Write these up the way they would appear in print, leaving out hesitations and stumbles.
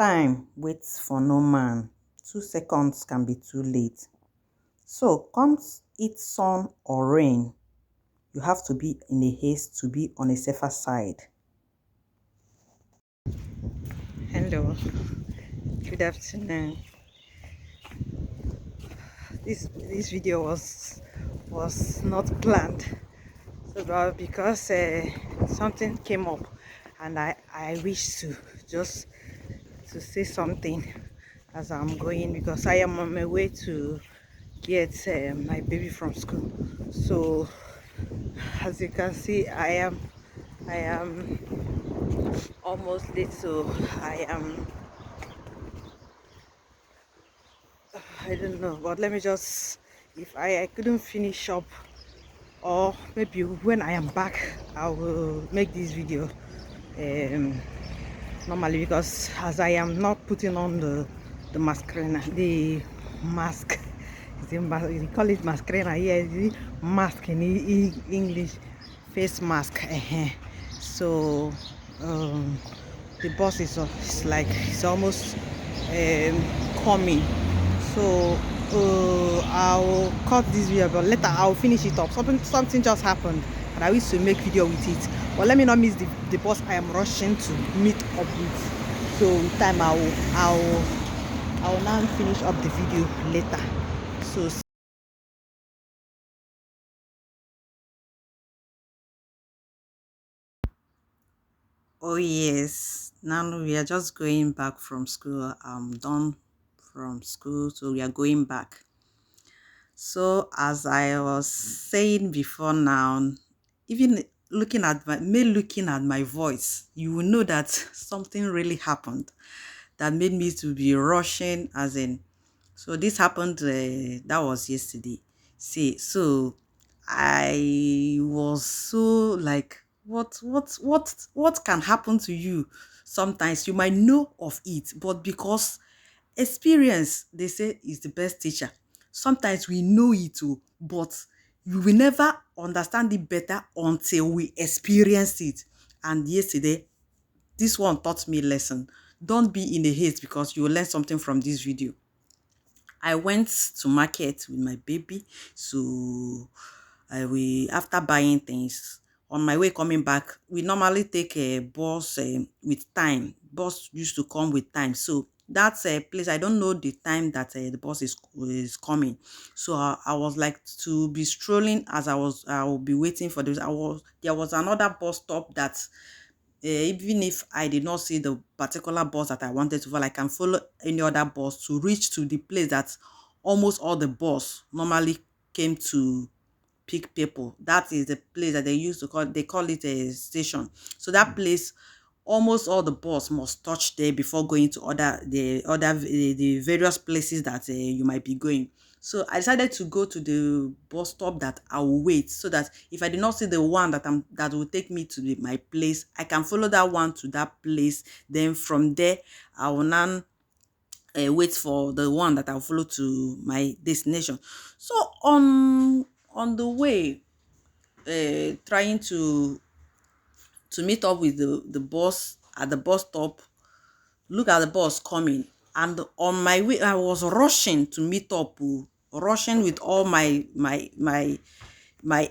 Time waits for no man. 2 seconds can be too late. So, comes it sun or rain, you have to be in a haste to be on a safer side. Hello, good afternoon. This video was not planned, so but because something came up, and I wish to just to say something as I'm going, because I am on my way to get my baby from school. So as you can see, I am almost late. So I don't know, but let me just, if I couldn't finish up, or maybe when I am back I will make this video um normally, because as I am not putting on the mascarena, the mask. They call it mascarena here, the mask in English, face mask. So the bus is like, it's almost coming. So I'll cut this video, but later I'll finish it up. Something just happened and I wish to make video with it, but let me not miss the bus I am rushing to meet up with. So with time I will now finish up the video later. So oh yes, now we are just going back from school. I'm done from school, so we are going back. So as I was saying before now, even looking at my voice, you will know that something really happened that made me to be rushing, as in. So this happened, that was yesterday. See, so I was so like, what can happen to you? Sometimes you might know of it, but because experience, they say, is the best teacher. Sometimes we know it too, but you will never understand it better until we experience it. And yesterday, this one taught me a lesson. Don't be in a haste, because you will learn something from this video. I went to market with my baby. So after buying things, on my way coming back, we normally take a bus with time. Bus used to come with time. So that's a place, I don't know the time that the bus is coming. So I was like to be strolling, as I will be waiting for this. There was another bus stop that even if I did not see the particular bus that I wanted to follow, I can follow any other bus to reach to the place that almost all the bus normally came to pick people. That is the place that they used to they call it a station. So that place, almost all the bus must touch there before going to the various places that you might be going. So I decided to go to the bus stop that I will wait, so that if I did not see the one that will take me to my place, I can follow that one to that place. Then from there, I will now wait for the one that I'll follow to my destination. So on the way, trying to meet up with the bus at the bus stop, look at the bus coming, and on my way I was rushing to meet up, rushing with all my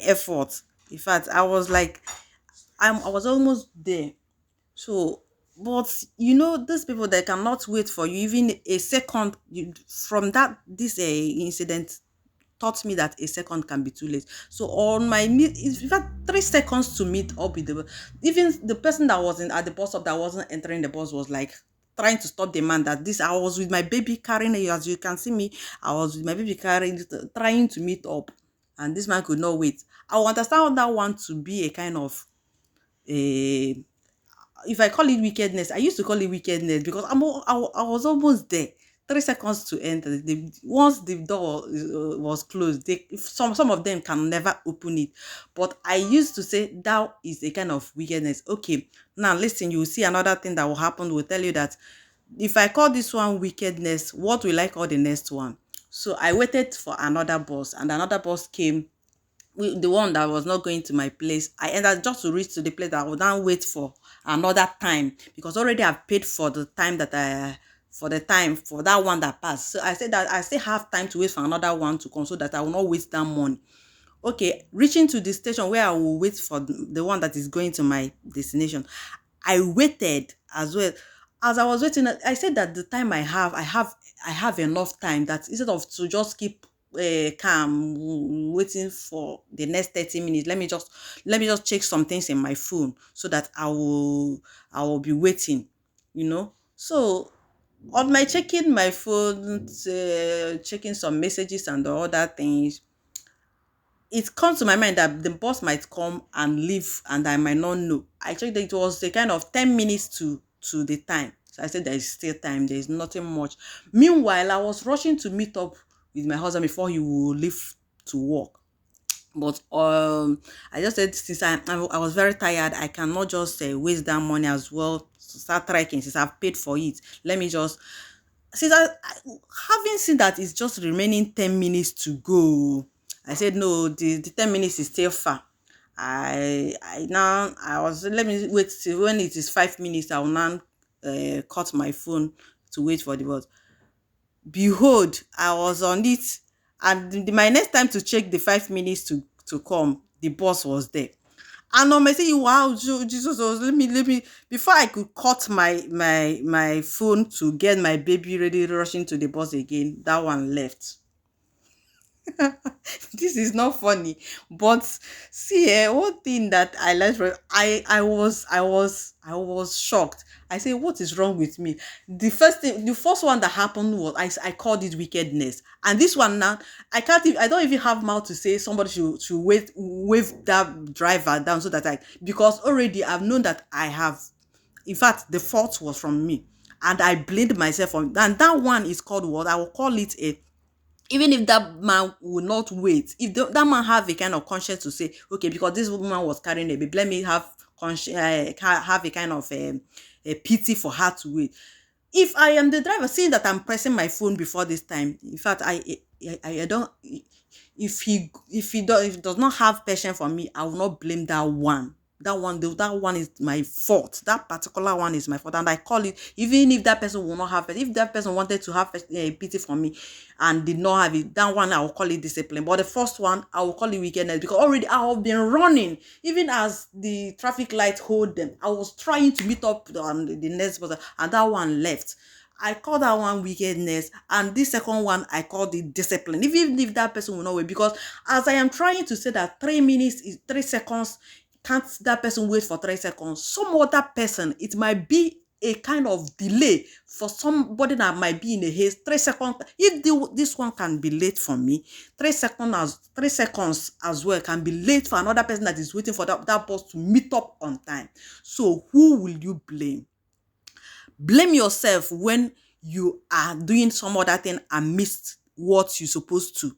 efforts. In fact, I was like, I was almost there. So, but you know, these people, they cannot wait for you even a second. From that, this incident taught me that a second can be too late. So on my in fact 3 seconds to meet up with even the person that was at the bus stop that wasn't entering the bus was like trying to stop the man. That this, I was with my baby carrying her, as you can see me, I was with my baby carrying, trying to meet up, and this man could not wait. I will understand that one to be a kind of a, if I call it wickedness, I used to call it wickedness, because I was almost there. 3 seconds to enter. Once the door was closed, some of them can never open it. But I used to say that is a kind of wickedness. Okay, now listen, you will see another thing that will happen. Will tell you that if I call this one wickedness, what will I call the next one? So I waited for another bus, and another bus came the one that was not going to my place, I entered just to reach to the place that I would now wait for another time, because already I've paid for the time that for that one that passed. So I said that I still have time to wait for another one to come, so that I will not waste that money. Okay, reaching to the station where I will wait for the one that is going to my destination, I waited as well. As I was waiting, I said that the time I have enough time, that instead of to just keep calm waiting for the next 30 minutes, let me just check some things in my phone, so that I will be waiting, So on my checking my phone, checking some messages and the other things, it comes to my mind that the boss might come and leave and I might not know. I checked that it was a kind of 10 minutes to the time. So I said there is still time, there is nothing much. Meanwhile, I was rushing to meet up with my husband before he would leave to work. But I just said, since I was very tired, I cannot just waste that money as well to start trekking, since I've paid for it. Let me just, since having seen that it's just remaining 10 minutes to go, I said no, the 10 minutes is still far. I was, let me wait till when it is 5 minutes. I will now cut my phone to wait for the bus. Behold, I was on it, and my next time to check the 5 minutes to come, the bus was there. And on my say, wow, Jesus was, let me before I could cut my phone to get my baby ready, rushing to the bus again, that one left. This is not funny, but see, one thing that I learned from, I was shocked. I say, what is wrong with me? The first one that happened was, I called it wickedness, and this one now, I don't even have mouth to say somebody should wave that driver down, so that because already I've known that I have, in fact, the fault was from me, and I blamed myself on, and that one is called what I will call it a, even if that man will not wait, if that man have a kind of conscience to say, okay, because this woman was carrying a baby, let me have have a kind of a pity for her to wait. If I am the driver, seeing that I'm pressing my phone before this time, in fact, I don't, if he does not have patience for me, I will not blame that one. That one is my fault. That particular one is my fault, and I call it. Even if that person will not have it, if that person wanted to have pity for me and did not have it, that one I will call it discipline. But the first one, I will call it wickedness, because already I have been running, even as the traffic light hold them. I was trying to meet up on the next person, and that one left. I call that one wickedness, and this second one I call the discipline. Even if that person will not wait, because as I am trying to say that 3 minutes is 3 seconds, can't that person wait for 3 seconds? Some other person, it might be a kind of delay for somebody that might be in a haste. 3 seconds. If this one can be late for me, 3 seconds as well can be late for another person that is waiting for that bus to meet up on time. So who will you blame? Blame yourself when you are doing some other thing and missed what you're supposed to,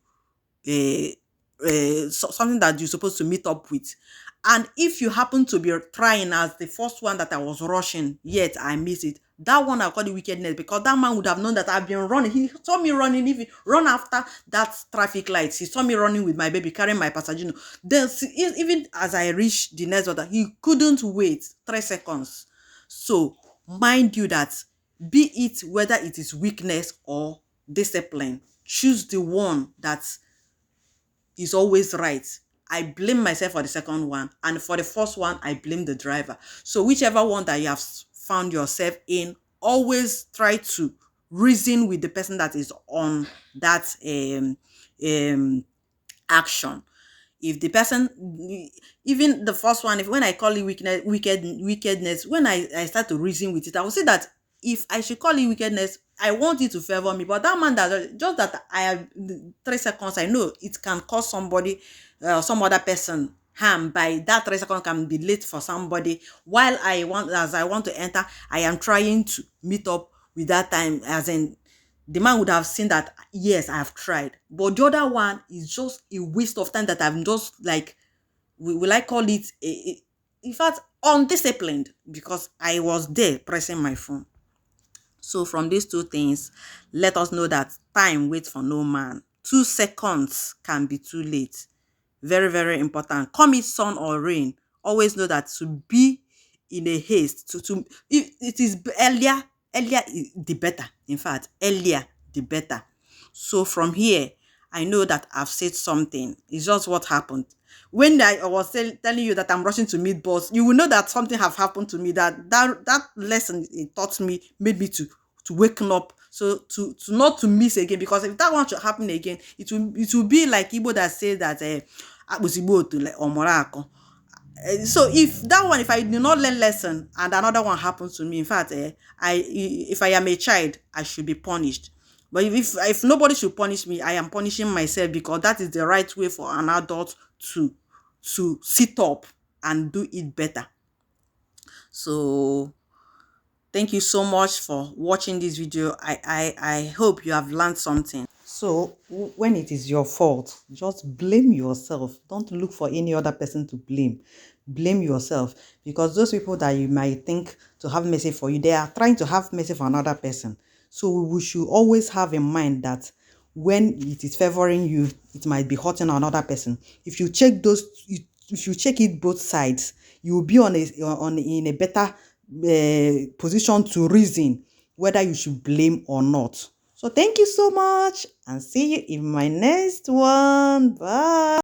something that you're supposed to meet up with. And if you happen to be trying as the first one that I was rushing, yet I missed it, that one I call the wickedness, because that man would have known that I've been running. He saw me running, even run after that traffic lights. He saw me running with my baby, carrying my passenger. Then even as I reached the next order, he couldn't wait 3 seconds. So mind you that, be it whether it is weakness or discipline, choose the one that is always right. I blame myself for the second one, and for the first one, I blame the driver. So whichever one that you have found yourself in, always try to reason with the person that is on that um action. If the person, even the first one, if when I call it wickedness, when I start to reason with it, I will say that if I should call it wickedness, I want it to favor me. But that man, that just that I have 3 seconds, I know it can cause somebody, some other person harm. By that 3 seconds can be late for somebody, while as I want to enter, I am trying to meet up with that time, as in the man would have seen that, yes, I have tried. But the other one is just a waste of time, that I'm just like, will I call it in fact, undisciplined, because I was there pressing my phone. So from these two things, let us know that time waits for no man. 2 seconds can be too late. Very, very important. Come it sun or rain, always know that to be in a haste, if it is earlier, the better. In fact, earlier the better. So from here, I know that I've said something. It's just what happened. When I was telling you that I'm rushing to meet boss, you will know that something have happened to me. That lesson it taught me made me to waken up. So to not to miss again, because if that one should happen again, it will be like Igbo that say that akpụzigbo otu like omorako. So if that one, if I do not learn lesson and another one happens to me, in fact, if I am a child, I should be punished. But if nobody should punish me, I am punishing myself, because that is the right way for an adult to sit up and do it better. So thank you so much for watching this video. I hope you have learned something. So when it is your fault, just blame yourself. Don't look for any other person to blame. Blame yourself, because those people that you might think to have mercy for you, they are trying to have mercy for another person. So we should always have in mind that when it is favoring you, it might be hurting another person. If you check if you check it both sides, you will be in a better position to reason whether you should blame or not. So thank you so much, and see you in my next one. Bye.